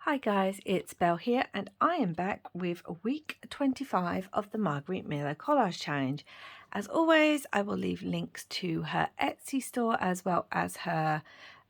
Hi guys, it's Belle here and I am back with week 25 of the Margarete Miller Collage Challenge. As always, I will leave links to her Etsy store as well as her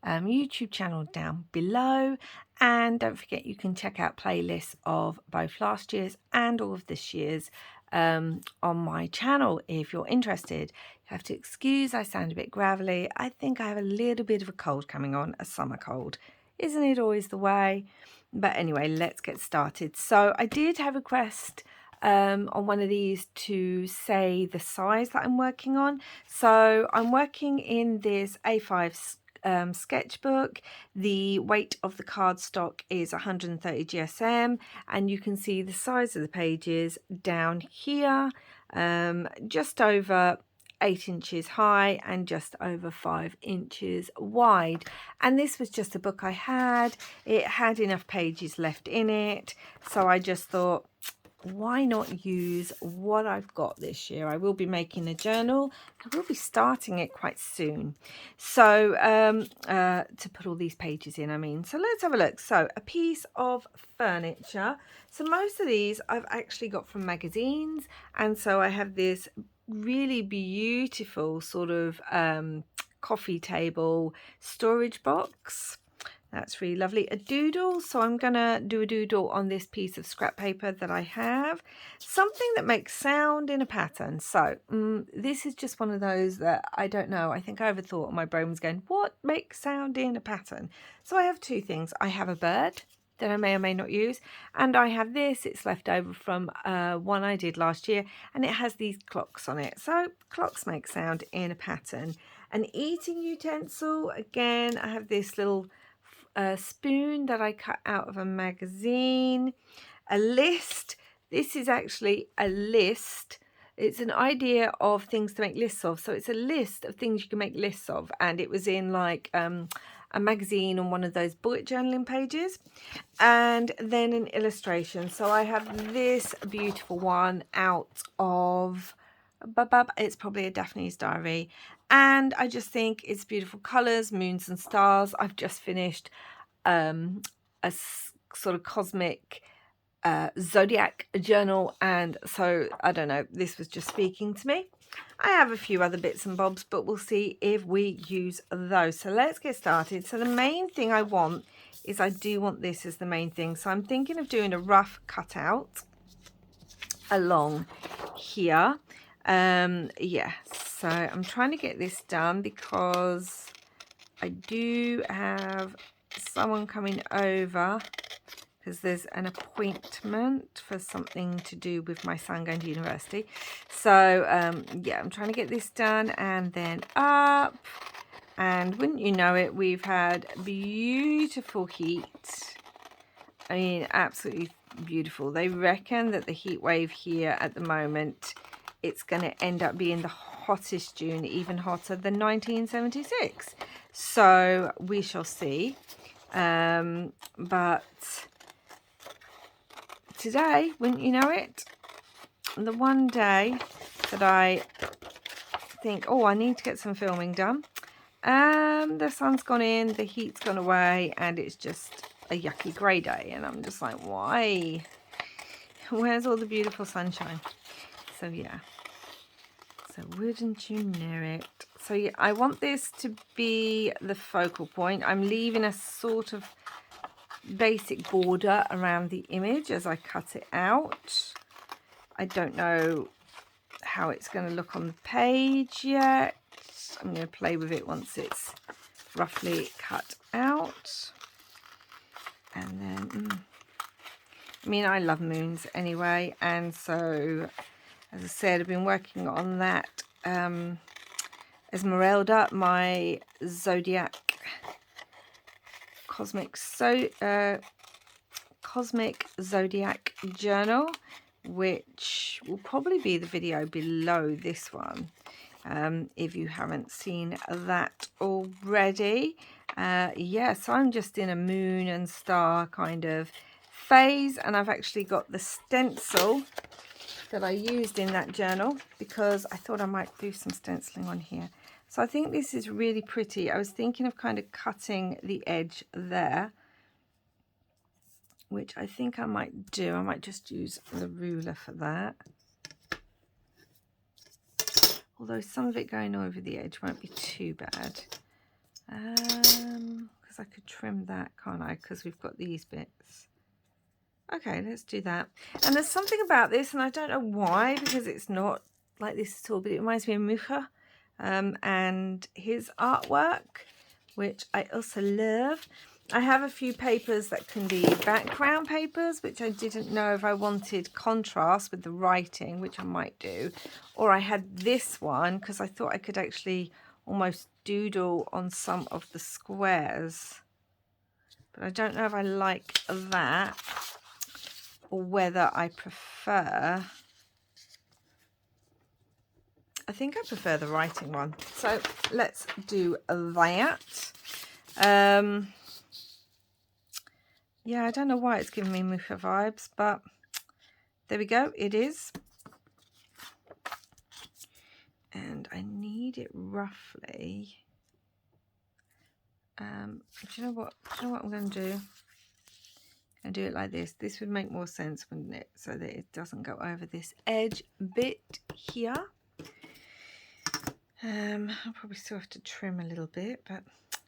YouTube channel down below. And don't forget you can check out playlists of both last year's and all of this year's on my channel if you're interested. You have to excuse I sound a bit gravelly. I think I have a little bit of a cold coming on, a summer cold. Isn't it always the way? But anyway, let's get started. So I did have a request on one of these to say the size that I'm working on. So I'm working in this A5 sketchbook. The weight of the cardstock is 130 GSM, and you can see the size of the pages down here, just over 8 inches high and just over 5 inches wide. And this was just a book I had. It had enough pages left in it, so I just thought, why not use what I've got this year? I will be making a journal. I will be starting it quite soon. So to put all these pages in, I mean. So let's have a look. So a piece of furniture. So most of these I've actually got from magazines. And so I have this really beautiful sort of coffee table storage box. That's really lovely. A doodle, so I'm gonna do a doodle on this piece of scrap paper that I have. Something that makes sound in a pattern. So this is just one of those that I don't know. I think I overthought, my brain was going, what makes sound in a pattern? So I have two things. I have a bird that I may or may not use, and I have this. It's left over from one I did last year, and it has these clocks on it. So clocks make sound in a pattern. An eating utensil, again, I have this little spoon that I cut out of a magazine. A list. This is actually a list. It's an idea of things to make lists of. So it's a list of things you can make lists of, and it was in like a magazine on one of those bullet journaling pages. And then an illustration. So I have this beautiful one out of it's probably a Daphne's Diary, and I just think it's beautiful colors, moons and stars. I've just finished a sort of cosmic zodiac journal, and so I don't know, this was just speaking to me. I have a few other bits and bobs, but we'll see if we use those. So let's get started. So the main thing I want is, I do want this as the main thing. So I'm thinking of doing a rough cutout along here. Yeah, so I'm trying to get this done because I do have someone coming over because there's an appointment for something to do with my son going to university. So yeah, I'm trying to get this done and then up. And wouldn't you know it, we've had beautiful heat. I mean, absolutely beautiful. They reckon that the heat wave here at the moment, it's going to end up being the hottest June, even hotter than 1976. So we shall see. But today, wouldn't you know it, the one day that I think, oh, I need to get some filming done, the sun's gone in, the heat's gone away, and it's just a yucky grey day. And I'm just like, why? Where's all the beautiful sunshine? So yeah, so wouldn't you know it. So yeah, I want this to be the focal point. I'm leaving a sort of basic border around the image as I cut it out. I don't know how it's going to look on the page yet. I'm going to play with it once it's roughly cut out. And then I mean, I love moons anyway, and so as I said, I've been working on that Esmeralda, my zodiac cosmic zodiac journal, which will probably be the video below this one, if you haven't seen that already. Yeah, so I'm just in a moon and star kind of phase, and I've actually got the stencil that I used in that journal because I thought I might do some stenciling on here. So I think this is really pretty. I was thinking of kind of cutting the edge there which I think I might do. I might just use the ruler for that. Although some of it going over the edge won't be too bad. Because I could trim that, can't I? Because we've got these bits. Okay, let's do that. And there's something about this, and I don't know why, because it's not like this at all, but it reminds me of Mucha and his artwork, which I also love. I have a few papers that can be background papers, which I didn't know if I wanted contrast with the writing, which I might do. Or I had this one because I thought I could actually almost doodle on some of the squares. But I don't know if I like that or whether I prefer... I think I prefer the writing one. So let's do that. Yeah, I don't know why it's giving me Mucha vibes, but there we go. It is. And I need it roughly. Do you know what? Do you know what I'm going to do? I'm going to do it like this. This would make more sense, wouldn't it? So that it doesn't go over this edge bit here. I'll probably still have to trim a little bit, but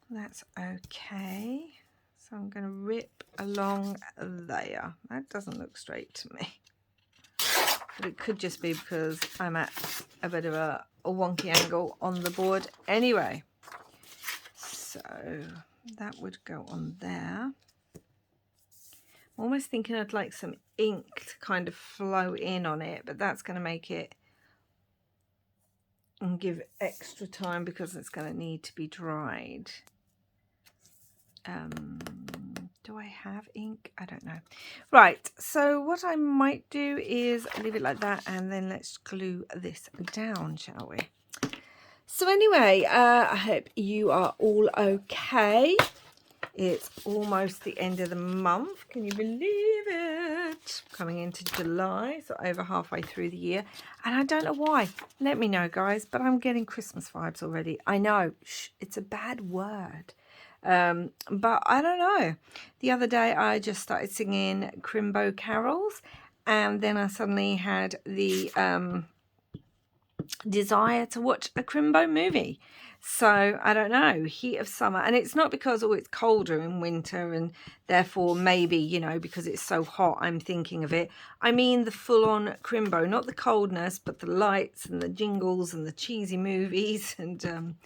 that's okay. So I'm going to rip along there. That doesn't look straight to me. But it could just be because I'm at a bit of a wonky angle on the board anyway. So that would go on there. I'm almost thinking I'd like some ink to kind of flow in on it, but that's going to make it and give it extra time because it's going to need to be dried. Do I have ink? I don't know. Right, so what I might do is leave it like that and then let's glue this down, shall we? So anyway, I hope you are all okay. It's almost the end of the month. Can you believe it? Coming into July, so over halfway through the year. And I don't know why. Let me know, guys, but I'm getting Christmas vibes already. I know, it's a bad word. But I don't know. The other day I just started singing Crimbo carols, and then I suddenly had the desire to watch a Crimbo movie. So I don't know, heat of summer, and it's not because it's colder in winter and therefore maybe, you know, because it's so hot I'm thinking of it. I mean the full-on Crimbo, not the coldness, but the lights and the jingles and the cheesy movies and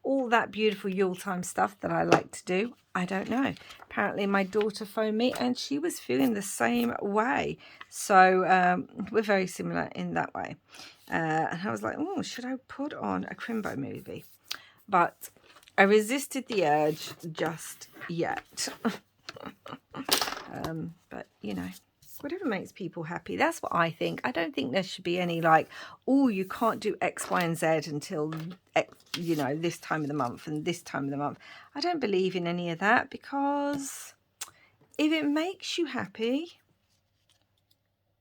all that beautiful Yuletime stuff that I like to do. I don't know. Apparently my daughter phoned me and she was feeling the same way. So we're very similar in that way. And I was like, oh, should I put on a Crimbo movie? But I resisted the urge just yet. But, you know, whatever makes people happy, that's what I think. I don't think there should be any like, oh, you can't do X, Y, and Z until, you know, this time of the month and this time of the month. I don't believe in any of that, because if it makes you happy,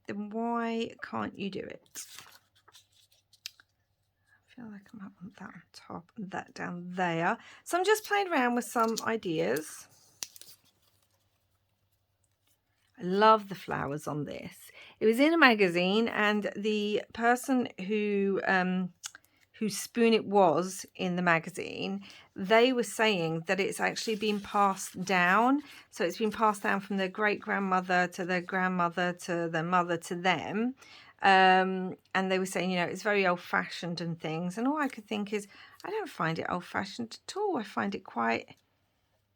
then why can't you do it? I feel like I might want that on top and that down there. So I'm just playing around with some ideas. I love the flowers on this. It was in a magazine, and the person whose spoon it was in the magazine, they were saying that it's actually been passed down. So it's been passed down from their great-grandmother to their grandmother to their mother to them. And they were saying, you know, it's very old-fashioned and things. And all I could think is, I don't find it old-fashioned at all. I find it quite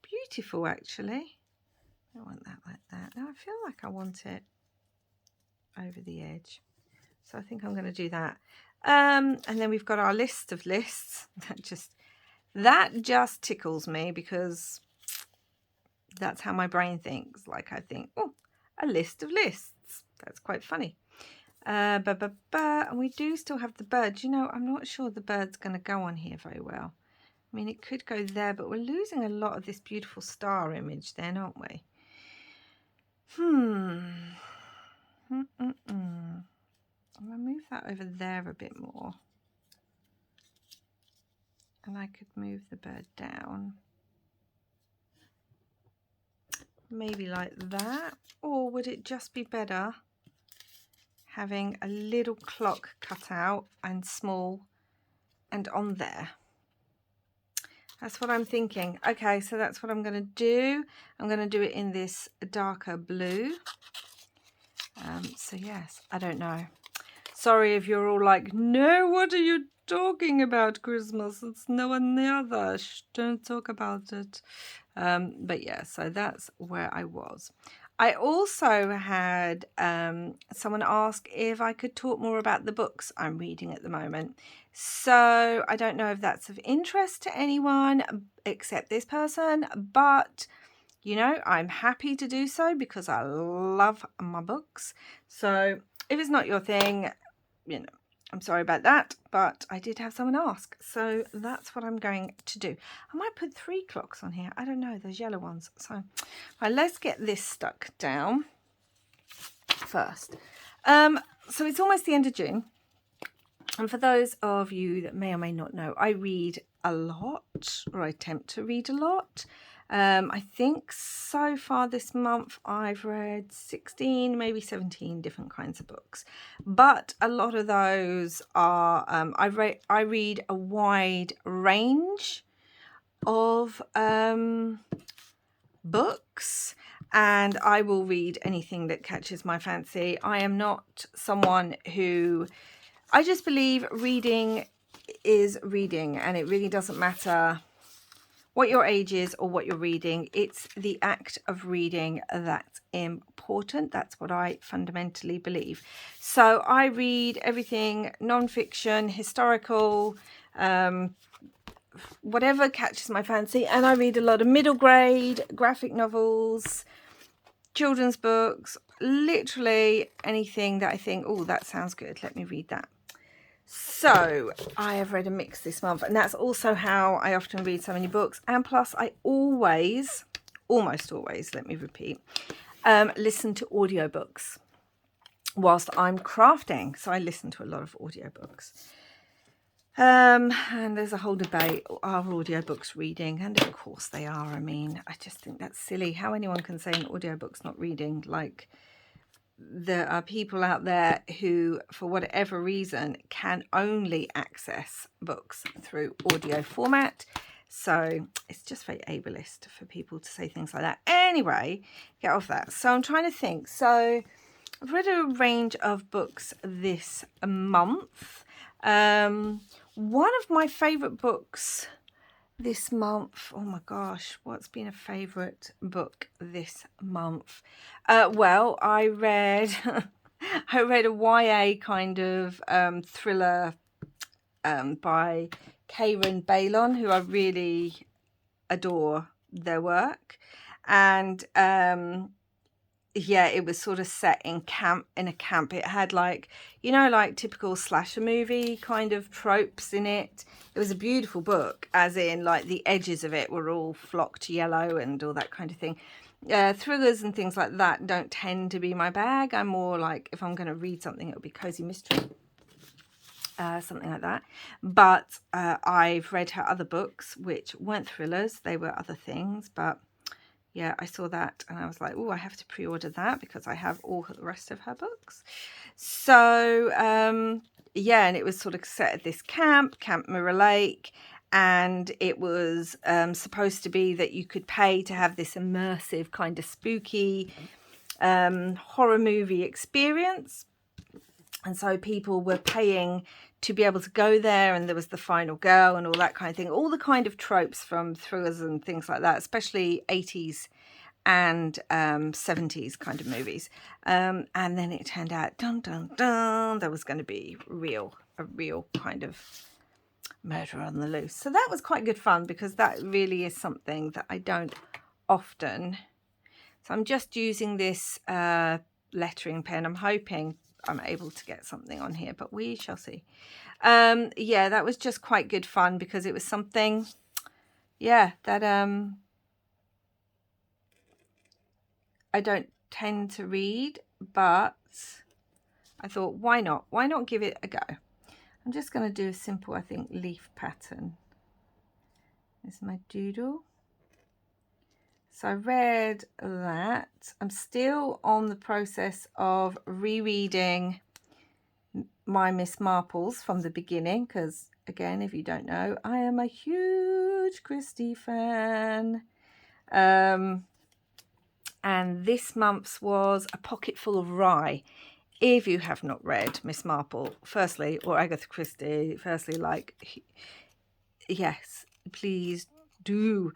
beautiful, actually. I don't want that like that. No, I feel like I want it over the edge. So I think I'm going to do that. And then we've got our list of lists. That just tickles me, because that's how my brain thinks. Like, I think, oh, a list of lists. That's quite funny. And we do still have the bird. You know, I'm not sure the bird's going to go on here very well. I mean, it could go there, but we're losing a lot of this beautiful star image then, aren't we? I'm going to move that over there a bit more. And I could move the bird down maybe like that, or would it just be better having a little clock cut out and small and on there? That's what I'm thinking. Okay, so that's what I'm going to do. I'm going to do it in this darker blue. So yes, I don't know. Sorry if you're all like, no, what are you talking about, Christmas? It's no one other. Shh, don't talk about it. But yeah, so that's where I was. I also had someone ask if I could talk more about the books I'm reading at the moment. So I don't know if that's of interest to anyone except this person, but you know, I'm happy to do so because I love my books. So if it's not your thing, you know, I'm sorry about that, but I did have someone ask, so that's what I'm going to do. I might put 3 clocks on here. I don't know, those yellow ones. So right, let's get this stuck down first. So it's almost the end of June, and for those of you that may or may not know, I read a lot, or I attempt to read a lot. I think so far this month I've read 16, maybe 17 different kinds of books, but a lot of those are I read a wide range of books, and I will read anything that catches my fancy. I am not someone who, I just believe reading is reading, and it really doesn't matter what your age is or what you're reading. It's the act of reading that's important. That's what I fundamentally believe. So I read everything non-fiction, historical, whatever catches my fancy. And I read a lot of middle grade, graphic novels, children's books, literally anything that I think, oh, that sounds good, let me read that. So I have read a mix this month, and that's also how I often read so many books. And plus I always, almost always, let me repeat, listen to audiobooks whilst I'm crafting. So I listen to a lot of audiobooks. And there's a whole debate, are audiobooks reading? And of course they are. I mean, I just think that's silly how anyone can say an audiobook's not reading. Like, there are people out there who, for whatever reason, can only access books through audio format. So it's just very ableist for people to say things like that. Anyway, get off that. So I'm trying to think. So I've read a range of books this month. One of my favourite books this month, oh my gosh, what's been a favourite book this month? Well, I read I read a YA kind of thriller by Kalynn Bayron, who I really adore their work. And yeah, it was sort of set in a camp. It had, like, you know, like typical slasher movie kind of tropes in it. It was a beautiful book, as in, like, the edges of it were all flocked yellow and all that kind of thing. Thrillers and things like that don't tend to be my bag. I'm more like, if I'm going to read something, it'll be cozy mystery, something like that. But I've read her other books, which weren't thrillers. They were other things, but yeah, I saw that and I was like, oh, I have to pre-order that because I have all the rest of her books. So, yeah, and it was sort of set at this Camp Mirror Lake, and it was supposed to be that you could pay to have this immersive kind of spooky horror movie experience. And so people were paying to be able to go there, and there was the final girl and all that kind of thing, all the kind of tropes from thrillers and things like that, especially 80s and 70s kind of movies. And then it turned out, dun, dun, dun, there was going to be a real kind of murder on the loose. So that was quite good fun, because that really is something that I don't often. So I'm just using this lettering pen. I'm hoping I'm able to get something on here, but we shall see. Yeah, that was just quite good fun, because it was something, yeah, that I don't tend to read, but I thought, why not? Why not give it a go? I'm just going to do a simple, I think, leaf pattern. This is my doodle. So I read that. I'm still on the process of rereading my Miss Marples from the beginning, because again, if you don't know, I am a huge Christie fan. And this month's was A Pocketful of Rye. If you have not read Miss Marple, firstly, or Agatha Christie, firstly, like, yes, please do.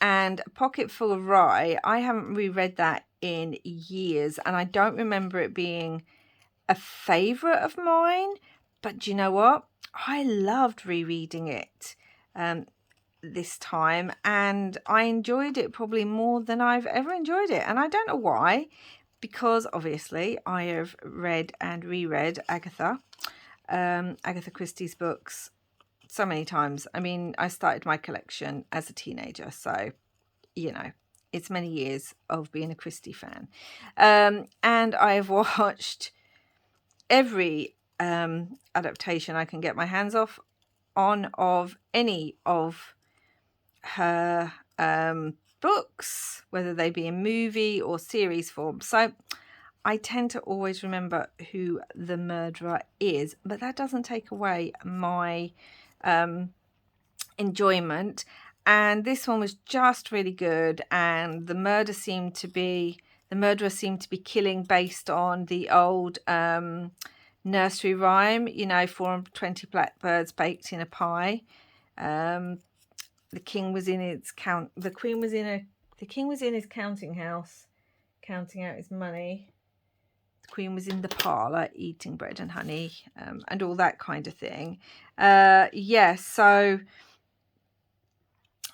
And A Pocketful of Rye, I haven't reread that in years, and I don't remember it being a favourite of mine. But do you know what? I loved rereading it this time, and I enjoyed it probably more than I've ever enjoyed it. And I don't know why, because obviously I have read and reread Agatha Christie's books so many times. I mean, I started my collection as a teenager, so you know, it's many years of being a Christie fan. And I've watched every adaptation I can get my hands on of any of her books, whether they be in movie or series form. So I tend to always remember who the murderer is, but that doesn't take away my enjoyment. And this one was just really good, and the murderer seemed to be killing based on the old nursery rhyme, you know, 420 blackbirds baked in a pie. The king was in his the king was in his counting house, counting out his money. The queen was in the parlour eating bread and honey, and all that kind of thing. So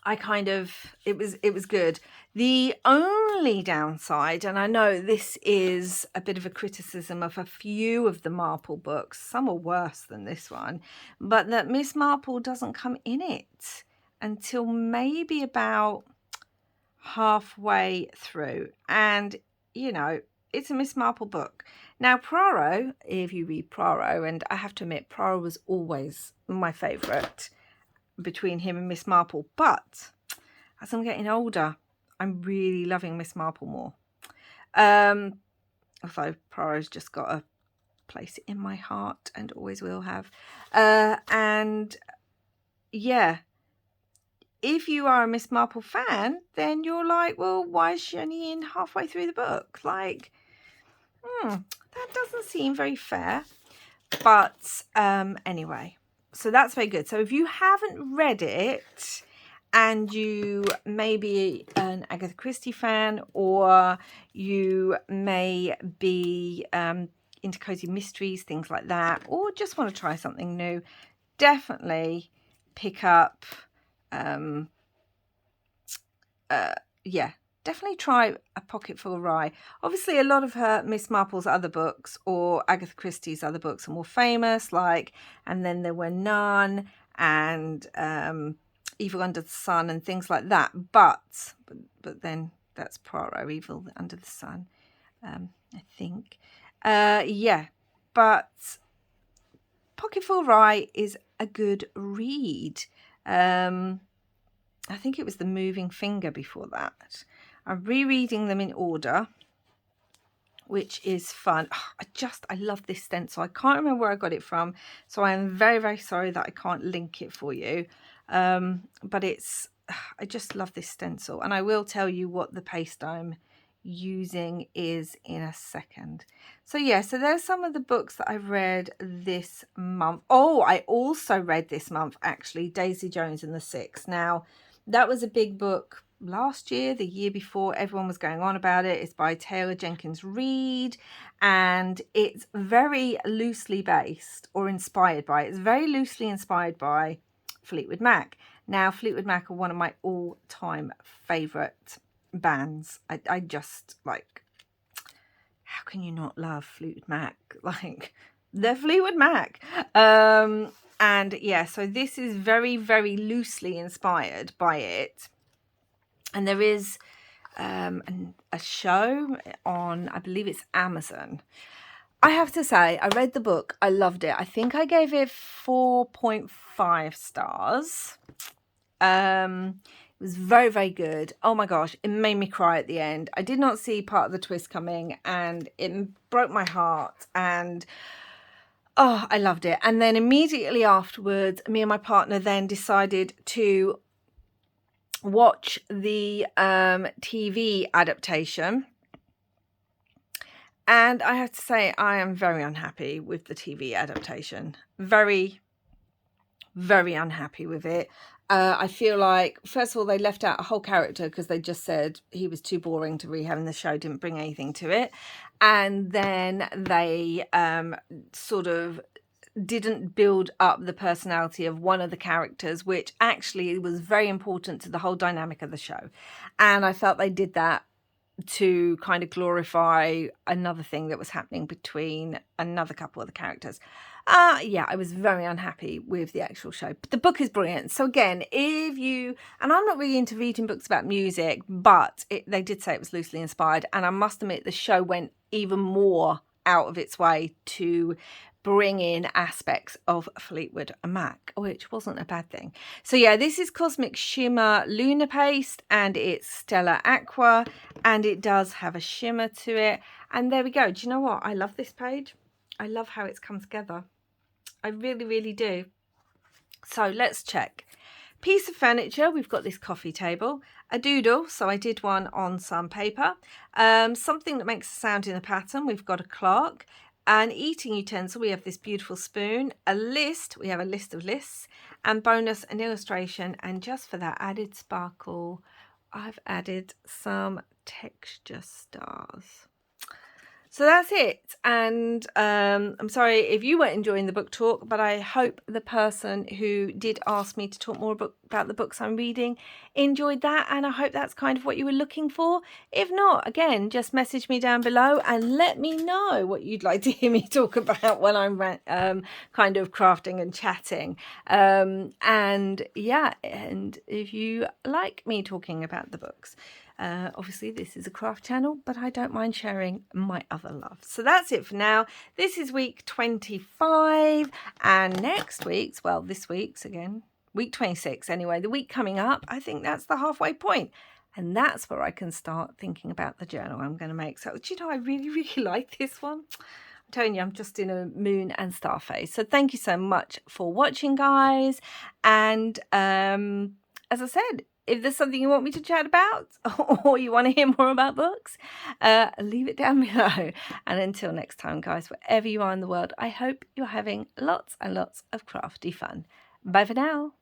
I kind of, it was good. The only downside, and I know this is a bit of a criticism of a few of the Marple books, some are worse than this one, but that Miss Marple doesn't come in it until maybe about halfway through. And, you know, it's a Miss Marple book. Now, Poirot, if you read Poirot, and I have to admit, Poirot was always my favourite between him and Miss Marple, but as I'm getting older, I'm really loving Miss Marple more. Although Poirot's just got a place in my heart and always will have. And yeah, if you are a Miss Marple fan, then you're like, well, why is she only in halfway through the book? Like, that doesn't seem very fair. But anyway, so that's very good. So if you haven't read it and you may be an Agatha Christie fan, or you may be into cozy mysteries, things like that, or just want to try something new, definitely pick up definitely try A Pocketful of Rye. Obviously, a lot of her Miss Marple's other books or Agatha Christie's other books are more famous, like And Then There Were None and Evil Under the Sun and things like that. But then that's Poirot, Evil Under the Sun, I think. But Pocketful of Rye is a good read. I think it was The Moving Finger before that. I'm rereading them in order, which is fun. I love this stencil. I can't remember where I got it from, so I am very, very sorry that I can't link it for you. But I just love this stencil, and I will tell you what the paste I'm using is in a second. So so there's some of the books that I've read this month. Oh, I also read this month, actually, Daisy Jones and the Six. Now, that was a big book last year, the year before. Everyone was going on about it. It's by Taylor Jenkins Reid, and it's very loosely based or inspired by. It's very loosely inspired by Fleetwood Mac. Now, Fleetwood Mac are one of my all-time favourite bands. I just, like, how can you not love Fleetwood Mac? Like, they're Fleetwood Mac. And so this is very, very loosely inspired by it. And there is a show on, I believe it's Amazon. I have to say, I read the book. I loved it. I think I gave it 4.5 stars. It was very, very good. Oh my gosh, it made me cry at the end. I did not see part of the twist coming, and it broke my heart, and oh, I loved it. And then immediately afterwards, me and my partner then decided to watch the TV adaptation. And I have to say, I am very unhappy with the TV adaptation. Very, very unhappy with it. I feel like, first of all, they left out a whole character because they just said he was too boring to rehab and the show didn't bring anything to it. And then they sort of didn't build up the personality of one of the characters, which actually was very important to the whole dynamic of the show. And I felt they did that to kind of glorify another thing that was happening between another couple of the characters. Yeah, I was very unhappy with the actual show. But the book is brilliant. So again, if you, and I'm not really into reading books about music, but they did say it was loosely inspired. And I must admit, the show went even more out of its way to bring in aspects of Fleetwood Mac, which wasn't a bad thing. So yeah, this is Cosmic Shimmer Lunar Paste, and it's Stellar Aqua, and it does have a shimmer to it. And there we go. Do you know what? I love this page. I love how it's come together. I really, really do. So let's check. Piece of furniture, we've got this coffee table, a doodle, so I did one on some paper, something that makes a sound in a pattern, we've got a clock, an eating utensil, we have this beautiful spoon, a list, we have a list of lists, and bonus, an illustration, and just for that added sparkle, I've added some texture stars. So that's it. And I'm sorry if you weren't enjoying the book talk, but I hope the person who did ask me to talk more about the books I'm reading enjoyed that. And I hope that's kind of what you were looking for. If not, again, just message me down below and let me know what you'd like to hear me talk about when I'm kind of crafting and chatting. And yeah, and if you like me talking about the books, obviously this is a craft channel, but I don't mind sharing my other love. So that's it for now. This is week 25, and next week's, well, this week's again, week 26 anyway, the week coming up, I think that's the halfway point. And that's where I can start thinking about the journal I'm going to make. So, do you know, I really, really like this one. I'm telling you, I'm just in a moon and star phase. So thank you so much for watching, guys. And as I said, if there's something you want me to chat about or you want to hear more about books, leave it down below. And until next time, guys, wherever you are in the world, I hope you're having lots and lots of crafty fun. Bye for now.